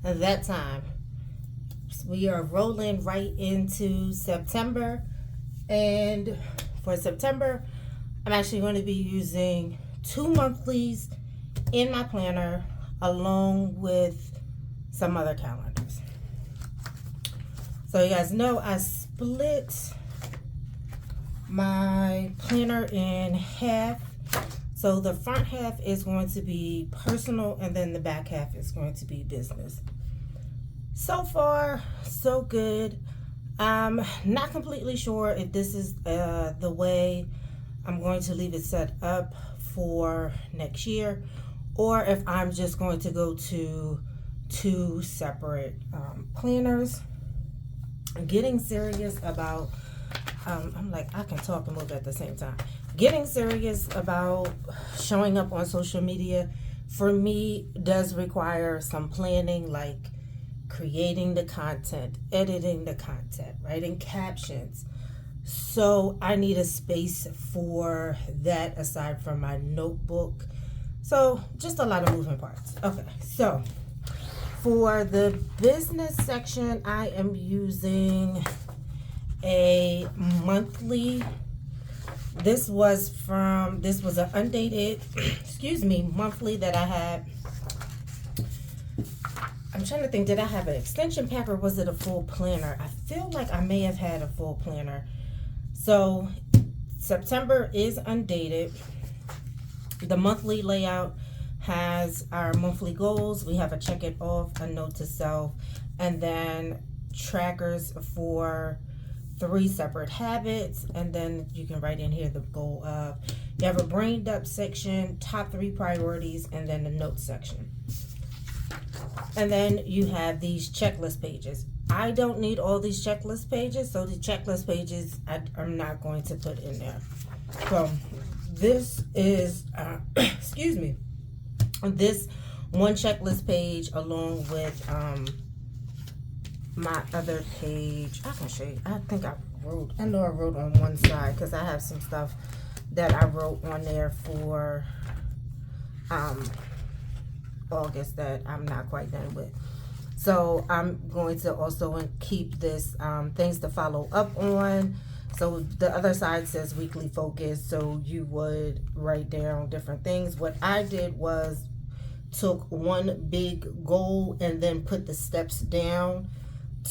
that time. We are rolling right into September, and for September, I'm actually going to be using 2 monthlies in my planner along with some other calendars. So you guys know I split my planner in half. So the front half is going to be personal, and then the back half is going to be business. So far, so good. I'm not completely sure if this is the way I'm going to leave it set up for next year, or if I'm just going to go to 2 separate planners. I'm getting serious about, I'm like, I can talk and move at the same time. Getting serious about showing up on social media for me does require some planning, like creating the content, editing the content, writing captions. So I need a space for that aside from my notebook. So just a lot of moving parts. Okay, so for the business section, I am using a monthly. This was an undated, monthly that I had. I'm trying to think, did I have an extension pack or was it a full planner? I feel like I may have had a full planner. So September is undated. The monthly layout has our monthly goals. We have a check it off, a note to self, and then trackers for 3 separate habits, and then you can write in here the goal of. You have a brain dump section, top 3 priorities, and then the notes section. And then you have these checklist pages. I don't need all these checklist pages, so the checklist pages I'm not going to put in there. So this is, this one checklist page along with my other page. I can show you. I know I wrote on one side because I have some stuff that I wrote on there for August that I'm not quite done with. So I'm going to also keep this things to follow up on. So the other side says weekly focus, so you would write down different things. What I did was took one big goal and then put the steps down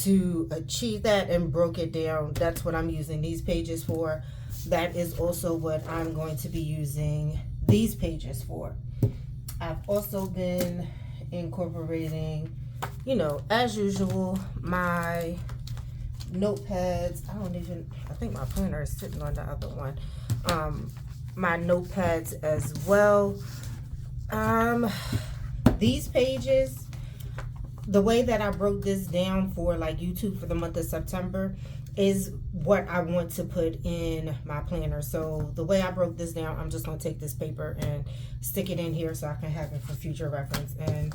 to achieve that and broke it down. That's what I'm using these pages for. That is also what I'm going to be using these pages for. I've also been incorporating, as usual, my notepads. I think my planner is sitting on the other one. My notepads as well. These pages, the way that I broke this down for like YouTube for the month of September is what I want to put in my planner. So the way I broke this down, I'm just going to take this paper and stick it in here so I can have it for future reference. And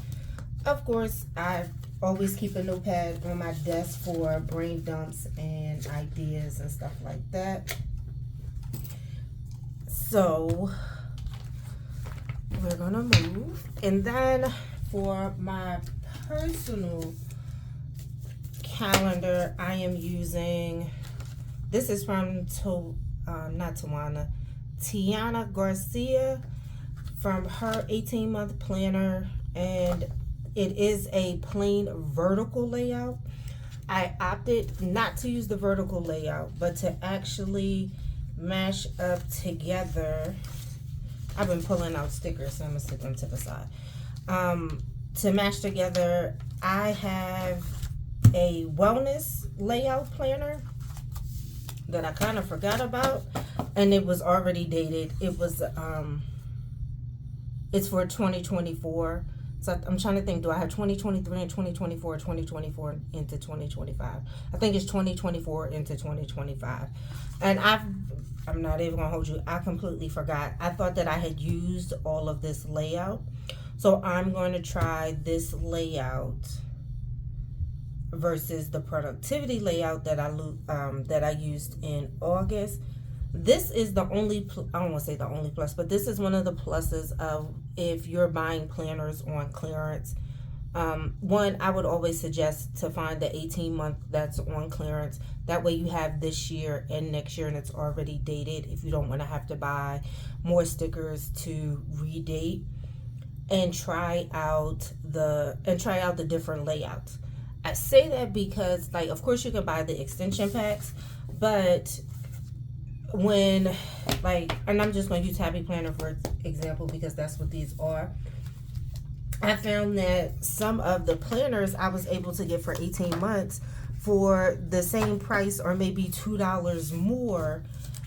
of course, I always keep a notepad on my desk for brain dumps and ideas and stuff like that. So we're going to move. And then for my personal calendar, I am using, this is from Tawana Garcia, from her 18-month planner, and it is a plain vertical layout. I opted not to use the vertical layout, but to actually mash up together. I've been pulling out stickers, so I'm gonna stick them to the side. To mash together, I have a wellness layout planner that I kind of forgot about, and it was already dated. It was it's for 2024. So I'm trying to think, do I have 2023 and 2024, 2024 into 2025? I think it's 2024 into 2025. And I'm not even gonna hold you, I completely forgot. I thought that I had used all of this layout. So I'm going to try this layout versus the productivity layout that I used in August. This is the only, I don't want to say the only plus, but this is one of the pluses of if you're buying planners on clearance. One, I would always suggest to find the 18-month that's on clearance. That way you have this year and next year and it's already dated if you don't want to have to buy more stickers to redate. And try out the different layouts. I say that because, like, of course you can buy the extension packs, but when, like, and I'm just going to use Happy Planner for example because that's what these are. I found that some of the planners I was able to get for 18 months for the same price or maybe $2 more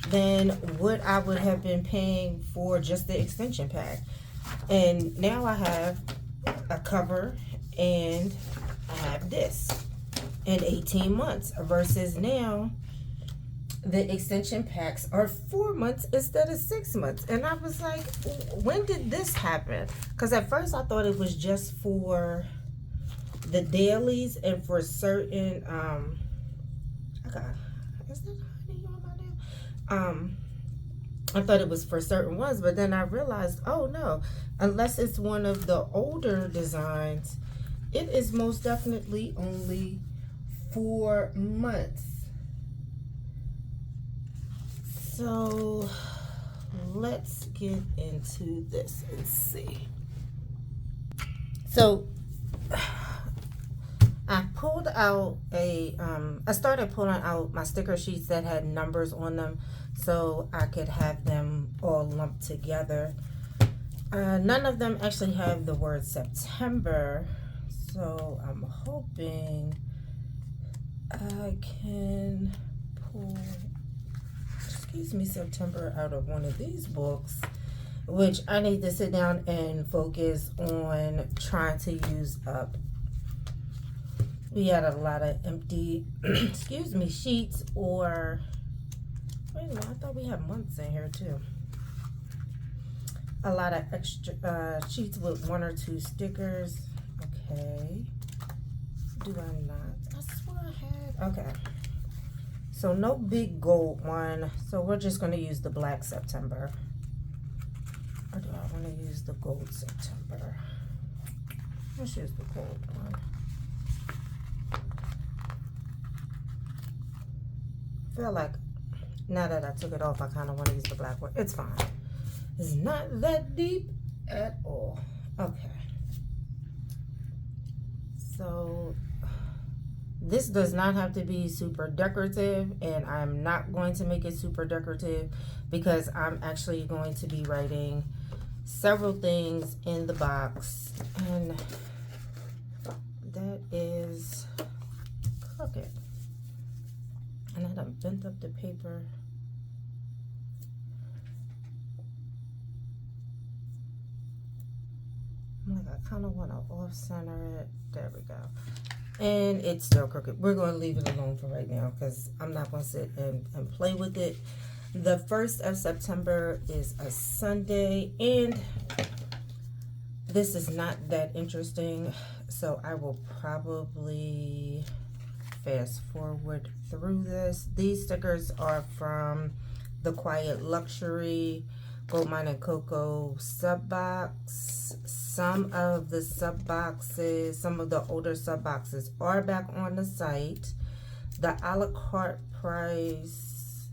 than what I would have been paying for just the extension pack. And now I have a cover and I have this in 18 months versus now the extension packs are 4 months instead of 6 months. And I was like, when did this happen? Because at first I thought it was just for the dailies and for certain is that honey on my nail? I thought it was for certain ones, but then I realized, oh no, unless it's one of the older designs, it is most definitely only 4 months. So let's get into this and see. So I pulled out I started pulling out my sticker sheets that had numbers on them so I could have them all lumped together. None of them actually have the word September, so I'm hoping I can pull, September out of one of these books, which I need to sit down and focus on trying to use up. We had a lot of empty, sheets, or, wait a minute, I thought we had months in here too. A lot of extra sheets with 1 or 2 stickers. Okay. Do I not? I swear I had, okay. So no big gold one. So we're just going to use the black September. Or do I want to use the gold September? Let's use the gold one. I feel like now that I took it off, I kind of want to use the black one. It's fine. It's not that deep at all. Okay. So this does not have to be super decorative, and I'm not going to make it super decorative because I'm actually going to be writing several things in the box, and that is crooked. And I done bent up the paper. I'm like, I kind of want to off-center it. There we go. And it's still crooked. We're going to leave it alone for right now because I'm not going to sit and play with it. The 1st of September is a Sunday, and this is not that interesting, so I will probably fast forward through this. These stickers are from the Quiet Luxury Goldmine and CoCo sub box. Some of the sub boxes, some of the older sub boxes are back on the site. The a la carte price,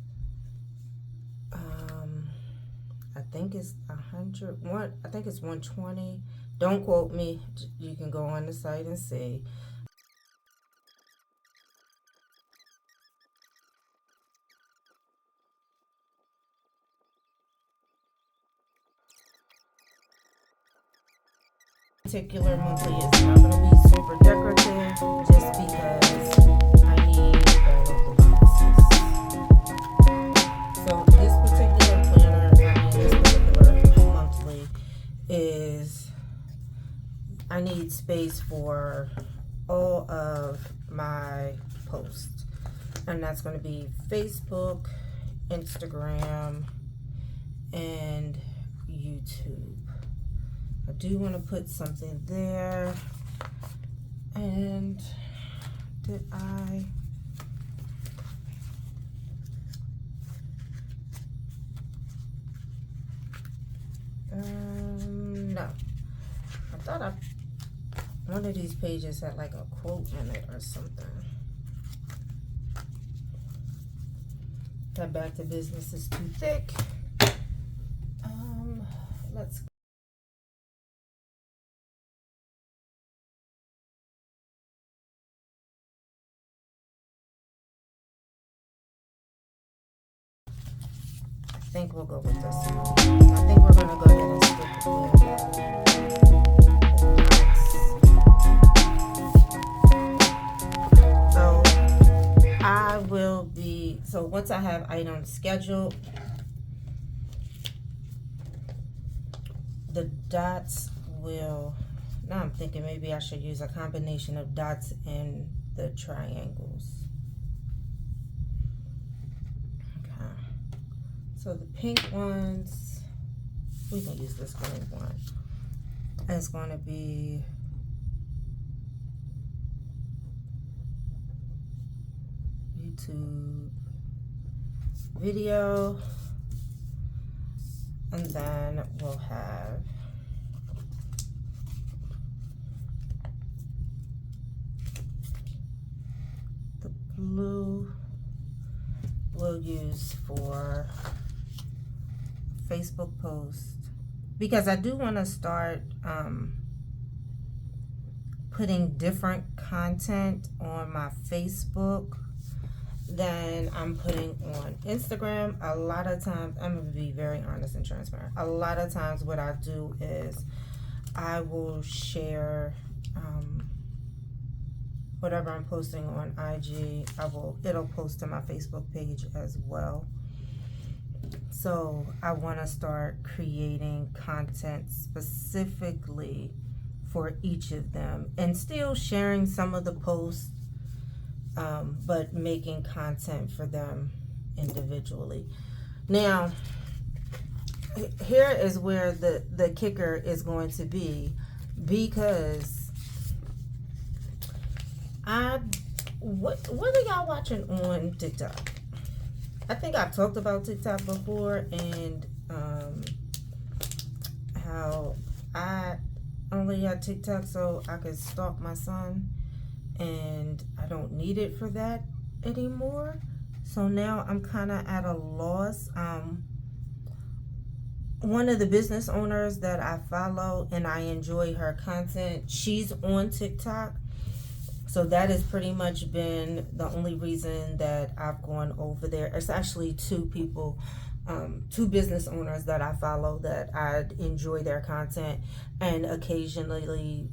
I think it's 100. I think it's 120. Don't quote me. You can go on the site and see. Particular monthly is not going to be super decorative just because I need all of the boxes. So this particular planner, this particular monthly is, I need space for all of my posts, and that's going to be Facebook, Instagram, and YouTube. I do want to put something there. And did I? No. I thought I one of these pages had like a quote in it or something. That back to business is too thick. Let's I think we'll go with this one. I think we're gonna go ahead and stick with so I will be, so once I have items scheduled, the dots will, now I'm thinking maybe I should use a combination of dots and the triangles. Okay. So the pink ones, we can use this green one. And it's going to be YouTube video. And then we'll have the blue we'll use for Facebook post, because I do want to start putting different content on my Facebook than I'm putting on Instagram. A lot of times, I'm going to be very honest and transparent. A lot of times what I do is I will share whatever I'm posting on IG. It'll post to my Facebook page as well. So I want to start creating content specifically for each of them and still sharing some of the posts, but making content for them individually. Now, here is where the kicker is going to be, because what are y'all watching on TikTok? I think I've talked about TikTok before, and how I only had TikTok so I could stalk my son, and I don't need it for that anymore. So now I'm kind of at a loss. One of the business owners that I follow and I enjoy her content, she's on TikTok. So that has pretty much been the only reason that I've gone over there. It's actually two people, two business owners that I follow that I enjoy their content, and occasionally,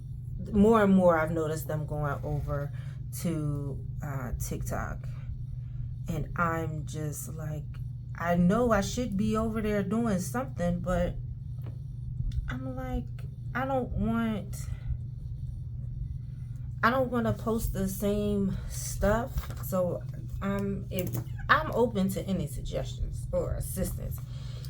more and more, I've noticed them going over to TikTok. And I'm just like, I know I should be over there doing something, but I'm like, I don't want to post the same stuff. So I'm open to any suggestions or assistance.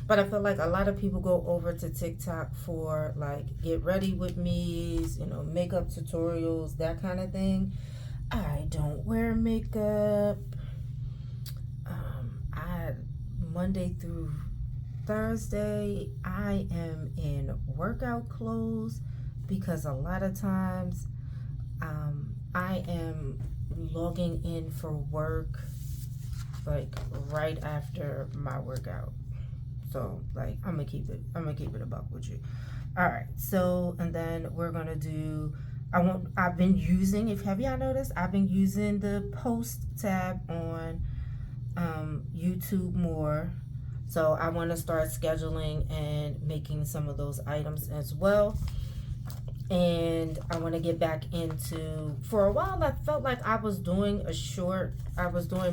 But I feel like a lot of people go over to TikTok for like get ready with me's, makeup tutorials, that kind of thing. I don't wear makeup. Monday through Thursday, I am in workout clothes, because a lot of times I am logging in for work like right after my workout. So like I'm gonna keep it a buck with you. All right, so and then we're gonna do, have y'all noticed, I've been using the post tab on YouTube more. So I want to start scheduling and making some of those items as well. And I want to get back into, for a while I felt like I was doing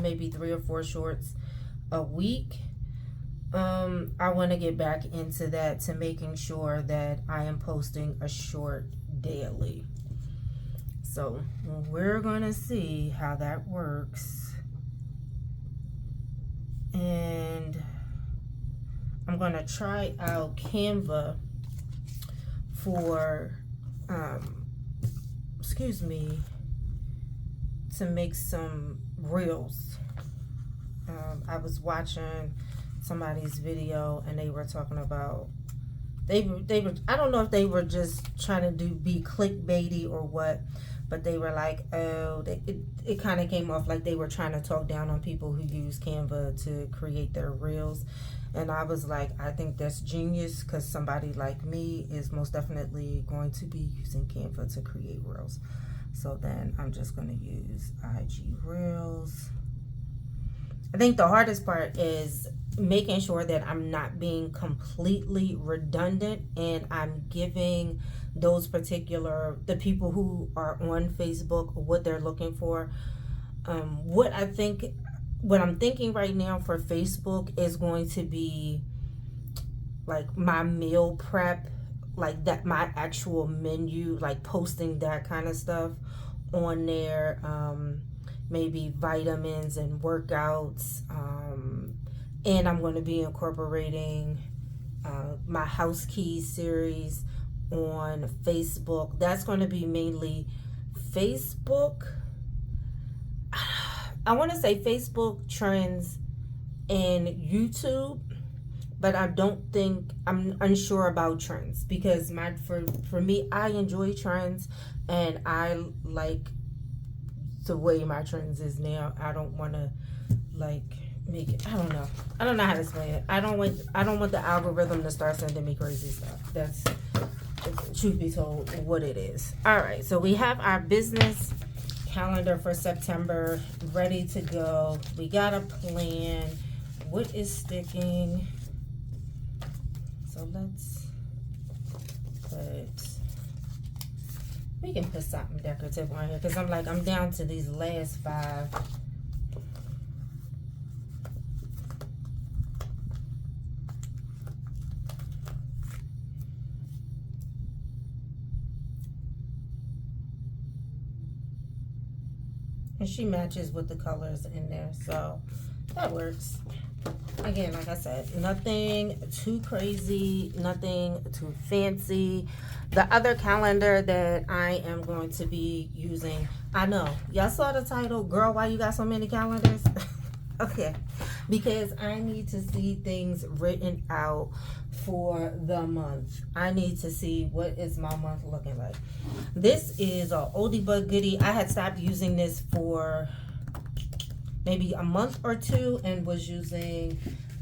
maybe 3 or 4 shorts a week. I want to get back into that, to making sure that I am posting a short daily. So we're gonna see how that works. And I'm gonna try out Canva for to make some reels. I was watching somebody's video and they were talking about They were, I don't know if they were just trying to be clickbaity or what, but they were like, oh, it kind of came off like they were trying to talk down on people who use Canva to create their reels. And I was like, I think that's genius, because somebody like me is most definitely going to be using Canva to create reels. So then I'm just going to use IG Reels. I think the hardest part is making sure that I'm not being completely redundant, and I'm giving those the people who are on Facebook what they're looking for. What I'm thinking right now for Facebook is going to be like my meal prep, like that, my actual menu, like posting that kind of stuff on there. Maybe vitamins and workouts. And I'm going to be incorporating my house keys series on Facebook. That's going to be mainly Facebook. I want to say Facebook trends and YouTube, but I don't think, I'm unsure about trends, because for me, I enjoy trends, and I like the way my trends is now. I don't want to like make it, I don't know how to explain it. I don't want the algorithm to start sending me crazy stuff. That's, truth be told, what it is. All right, so we have our business calendar for September ready to go. We got a plan. What is sticking? So let's we can put something decorative on here, because I'm down to these last 5. And she matches with the colors in there, so that works. Again, like I said, nothing too crazy, nothing too fancy. The other calendar that I am going to be using, I know, y'all saw the title, girl, why you got so many calendars? Okay, because I need to see things written out for the month. I need to see what is my month looking like. This is a oldie but goodie. I had stopped using this for maybe a month or 2, and was using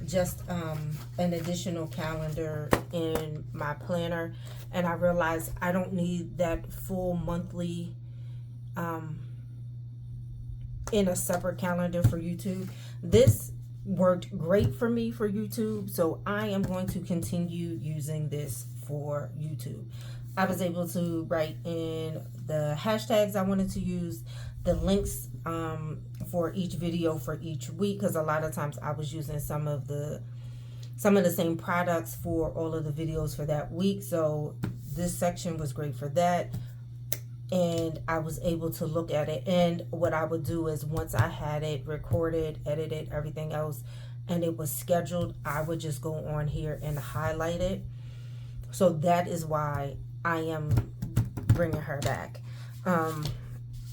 just an additional calendar in my planner, and I realized I don't need that full monthly in a separate calendar for YouTube. This worked great for me for YouTube, so I am going to continue using this for YouTube. I was able to write in the hashtags I wanted to use, the links for each video for each week, because a lot of times I was using some of the same products for all of the videos for that week. So this section was great for that, and I was able to look at it. And what I would do is, once I had it recorded, edited, everything else, and it was scheduled, I would just go on here and highlight it. So that is why I am bringing her back.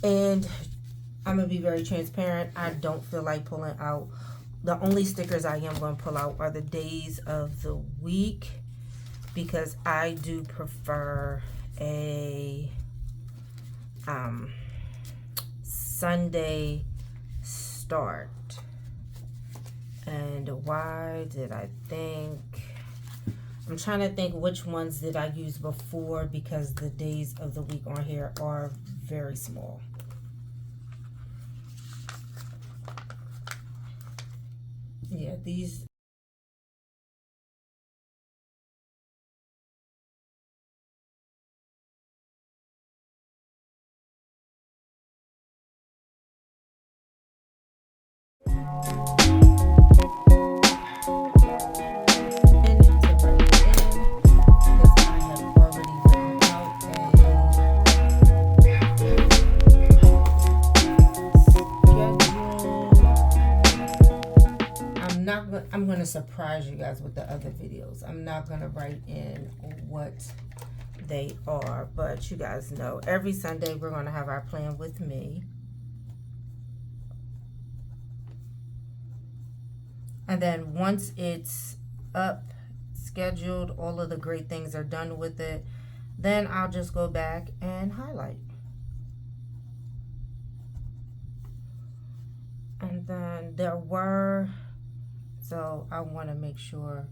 And I'm going to be very transparent. I don't feel like pulling out. The only stickers I am going to pull out are the days of the week, because I do prefer a Sunday start. And why did I think? I'm trying to think which ones did I use before, because the days of the week on here are very small. Yeah, these. I'm going to surprise you guys with the other videos. I'm not going to write in what they are, but you guys know every Sunday we're going to have our plan with me. And then once it's up, scheduled, all of the great things are done with it, then I'll just go back and highlight. And then there were, so I want to make sure.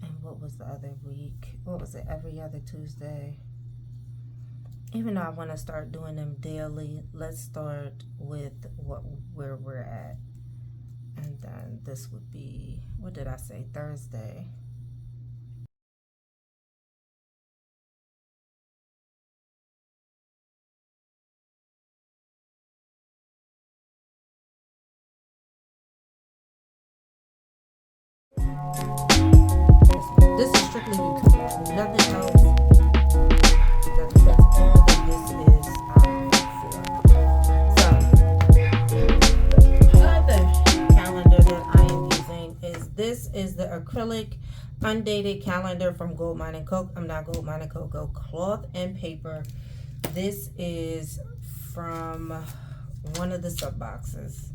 And what was the other week? What was it? Every other Tuesday. Even though I want to start doing them daily, let's start with where we're at. And then this would be, what did I say? Thursday. This is strictly YouTube, nothing else. That's all that this is for. So, other calendar that I am using is, this is the acrylic undated calendar from Goldmine and CoCo. I'm not Goldmine and CoCo, cloth and paper. This is from one of the sub boxes.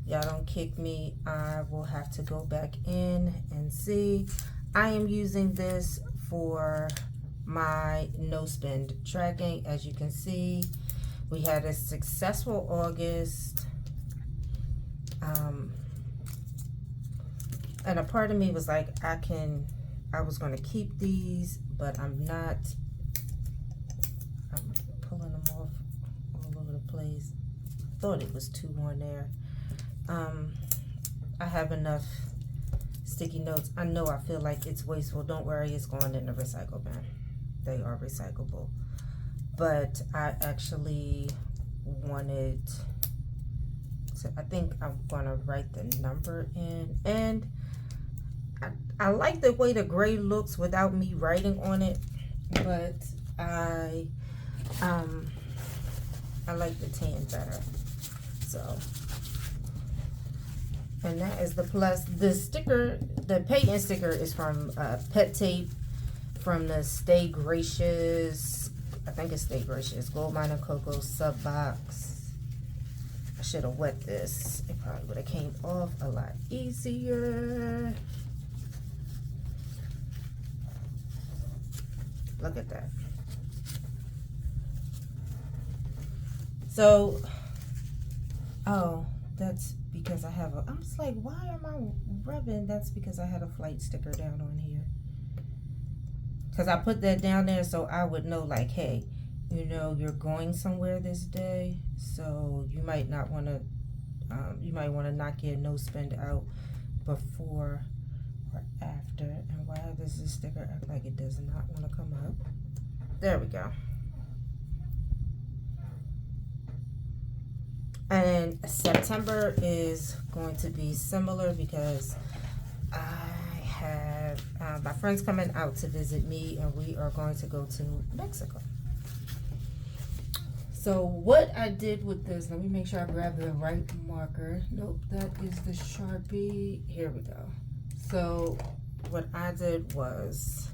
Y'all don't kick me. I will have to go back in and see. I am using this for my no spend tracking. As you can see, we had a successful August. And a part of me was like, I was going to keep these, but I'm not. I'm pulling them off all over the place. Thought it was 2 on there. I have enough sticky notes. I know I feel like it's wasteful. Don't worry, it's going in the recycle bin. They are recyclable. But I actually wanted to, I think I'm gonna write the number in. And I like the way the gray looks without me writing on it, but I like the tan better. So, and that is the plus. The sticker, the patent sticker is from Pet Tape, from the Stay Gracious, I think it's Stay Gracious, Goldmine and CoCo sub box. I should have wet this. It probably would have came off a lot easier. Look at that. So, oh, that's because I have a, I'm just like, why am I rubbing? That's because I had a flight sticker down on here. Because I put that down there so I would know, like, hey, you know, you're going somewhere this day, so you might not want to, you might want to knock your no spend out before or after. And why does this sticker act like it does not want to come up? There we go. And September is going to be similar because I have my friends coming out to visit me, and we are going to go to Mexico. So what I did with this, let me make sure I grab the right marker. Nope, that is the Sharpie. Here we go. So what I did was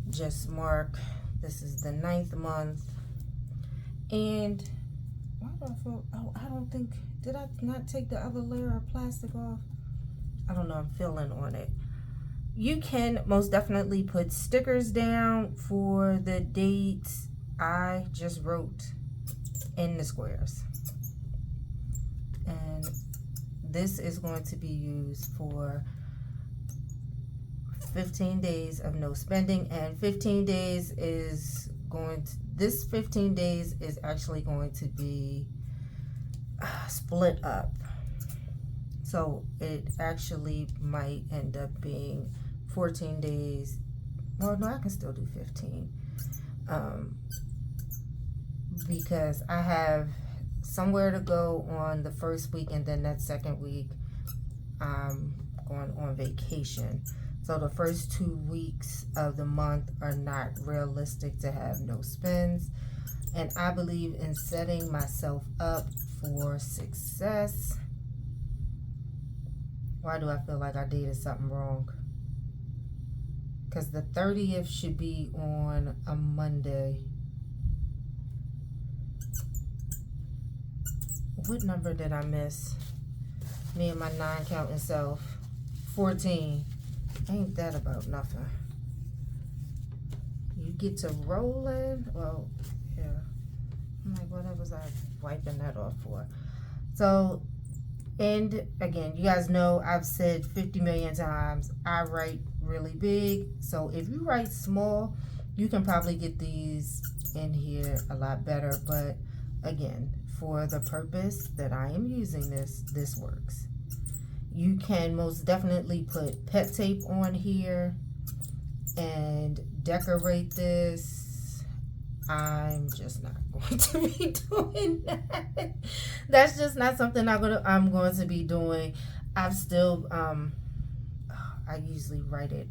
just mark, this is the 9th month, and why do I feel, oh, I don't think, did I not take the other layer of plastic off? I don't know, I'm feeling on it. You can most definitely put stickers down for the dates. I just wrote in the squares. And this is going to be used for 15 days of no spending, and 15 days is going to, this 15 days is actually going to be split up. So it actually might end up being 14 days. Well, no, I can still do 15. Because I have somewhere to go on the first week, and then that second week I'm going on vacation. So the first 2 weeks of the month are not realistic to have no spends. And I believe in setting myself up for success. Why do I feel like I did something wrong? Because the 30th should be on a Monday. What number did I miss? Me and my non-counting self. 14. Ain't that about nothing? You get to rolling. Well, yeah. I'm like, what was I wiping that off for? So, and again, you guys know I've said 50 million times, I write really big. So if you write small, you can probably get these in here a lot better. But again, for the purpose that I am using this works. You can most definitely put pet tape on here and decorate this. I'm just not going to be doing that. That's just not something I'm going to be doing. I've still I usually write it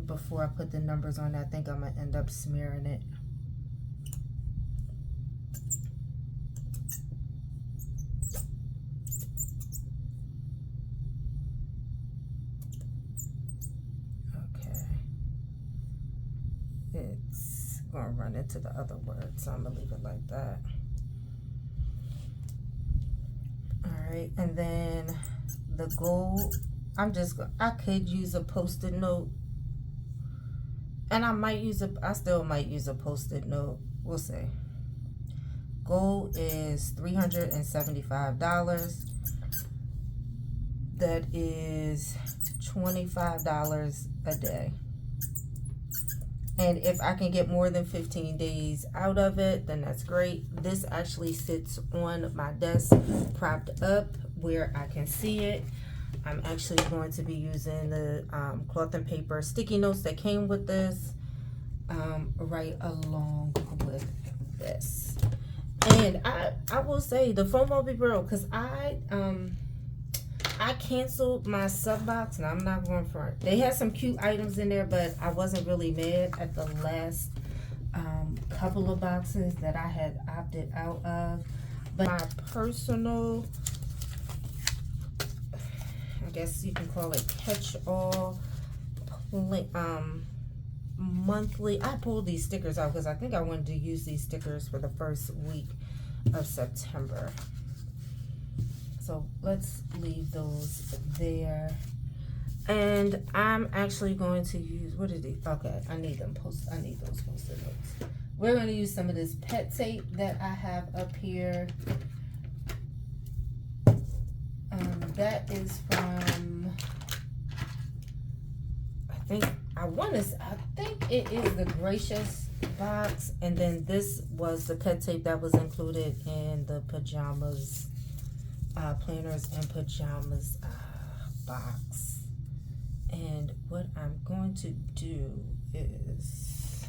before I put the numbers on. I think I'm gonna end up smearing it. It's gonna run into the other word, so I'm gonna leave it like that. Alright, and then the gold, I could use a post-it note, and I still might use a post-it note. We'll see. Gold is $375. That is $25 a day. And if I can get more than 15 days out of it, then that's great. This actually sits on my desk, propped up where I can see it. I'm actually going to be using the cloth and paper sticky notes that came with this right along with this. And I will say the FOMO be real, because I canceled my sub box, and I'm not going front. They had some cute items in there, but I wasn't really mad at the last couple of boxes that I had opted out of. But my personal, I guess you can call it catch-all monthly. I pulled these stickers out because I think I wanted to use these stickers for the first week of September. So let's leave those there. And I'm actually going to use, what is it? Okay, I need those post-it notes. We're going to use some of this pet tape that I have up here. That is from, I think it is the Gracious box. And then this was the pet tape that was included in the pajamas, planners and pajamas box. And what I'm going to do is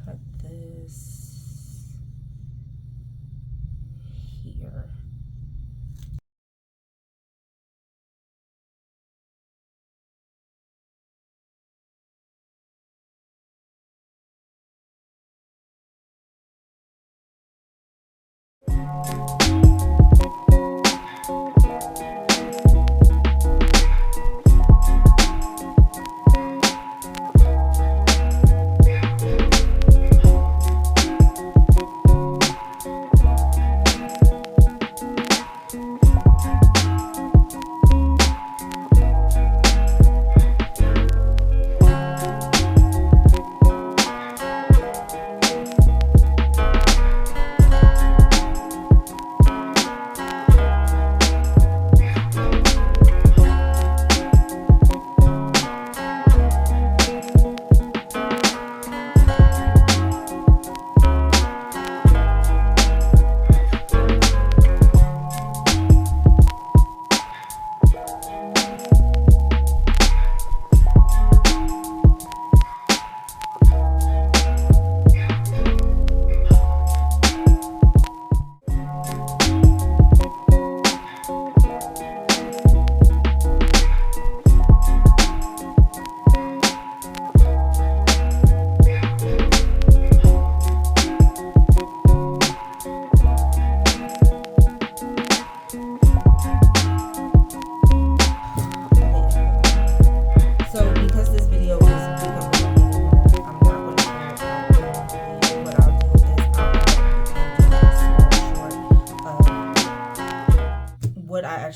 cut this here.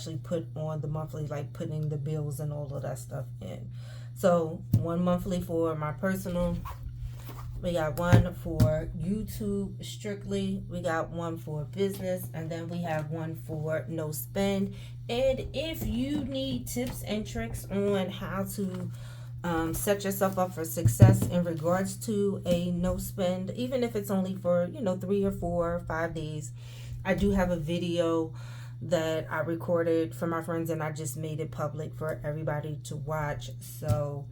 actually put on the monthly, like putting the bills and all of that stuff in. So one monthly for my personal, we got one for YouTube strictly, we got one for business, and then we have one for no spend. And if you need tips and tricks on how to set yourself up for success in regards to a no spend, even if it's only for 3 or 4 or 5 days, I do have a video that I recorded for my friends, and I just made it public for everybody to watch. So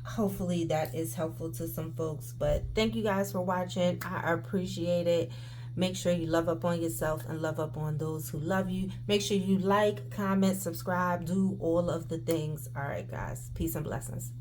hopefully that is helpful to some folks. But thank you guys for watching. I appreciate it. Make sure you love up on yourself and love up on those who love you. Make sure you like, comment, subscribe, do all of the things. All right, guys. Peace and blessings.